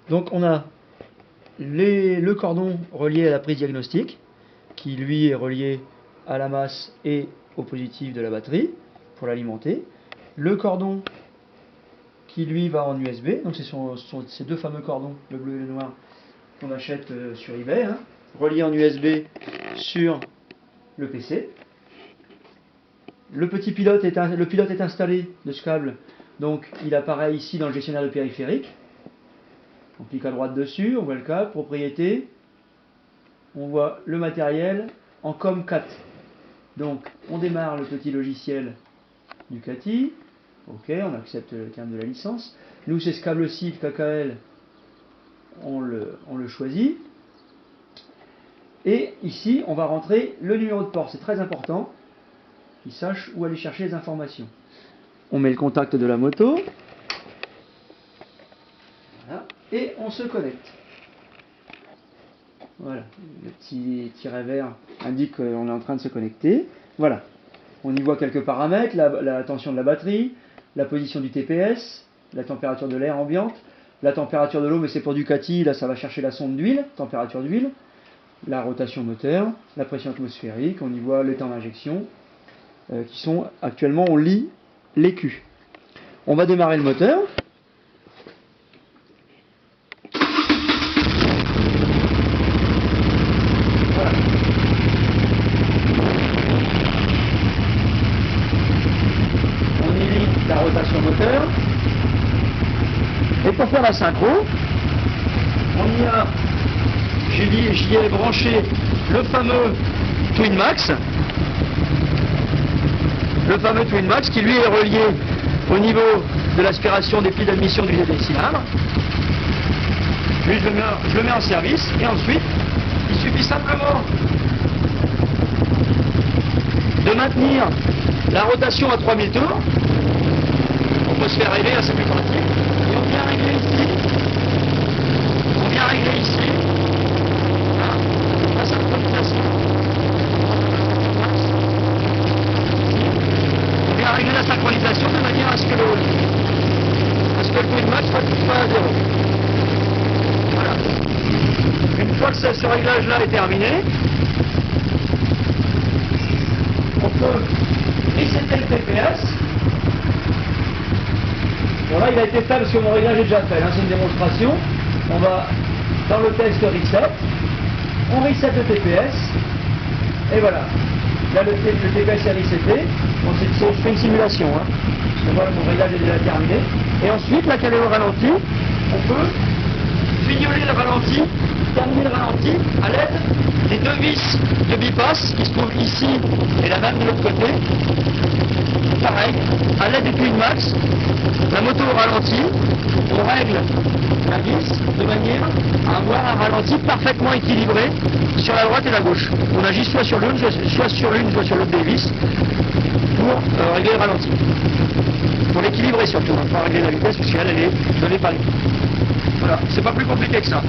Donc on a le cordon relié à la prise diagnostique, qui lui est relié à la masse et au positif de la batterie pour l'alimenter. Le cordon qui lui va en USB, donc ce sont ces deux fameux cordons, le bleu et le noir, qu'on achète sur eBay, hein, reliés en USB sur le PC. Le pilote est installé de ce câble, donc il apparaît ici dans le gestionnaire de périphérique. On clique à droite dessus, on voit le câble, propriété, on voit le matériel en COM4. Donc on démarre le petit logiciel du CATI, ok, on accepte le terme de la licence. Nous c'est ce câble-ci, le KKL, on le choisit. Et ici on va rentrer le numéro de port, c'est très important, qu'il sache où aller chercher les informations. On met le contact de la moto. Voilà. Et on se connecte. Voilà, le petit tiret vert indique qu'on est en train de se connecter. Voilà, on y voit quelques paramètres, la tension de la batterie, la position du TPS, la température de l'air ambiante, la température de l'eau, mais c'est pour Ducati, là ça va chercher la sonde d'huile, température d'huile, la rotation moteur, la pression atmosphérique, on y voit les temps d'injection, qui sont actuellement, on lit les Q. On va démarrer le moteur. La rotation moteur. Et pour faire la synchro, j'y ai branché le fameux Twinmax. Le fameux Twinmax qui lui est relié au niveau de l'aspiration des plis d'admission du cylindre. Lui je le mets en service et ensuite il suffit simplement de maintenir la rotation à 3000 tours. On peut se faire régler, là c'est plus pratique. Et on vient régler ici. La synchronisation. On vient régler la synchronisation de manière à ce que le Twinmax soit tout à 0. Voilà. Une fois que ce réglage-là est terminé, on peut resetter le TPS. Bon là il a été fait parce que mon réglage est déjà fait, hein, c'est une démonstration. On va dans le test reset, on reset le TPS, et voilà. Là le TPS est reseté, bon, je fais une simulation, hein, parce que voilà, mon réglage est déjà terminé. Et ensuite, là qu'elle est au ralenti, on peut fignoler le ralenti, terminer le ralenti à l'aide des deux vis de bypass qui se trouvent ici et la même de l'autre côté. Pareil, à l'aide du Twinmax, la moto au ralenti, on règle la vis de manière à avoir un ralenti parfaitement équilibré sur la droite et la gauche. On agit soit sur l'une, soit sur l'autre des vis pour régler le ralenti. Pour l'équilibrer surtout, hein, pas régler la vitesse puisqu'elle est donnée par l'équipe. Voilà, c'est pas plus compliqué que ça.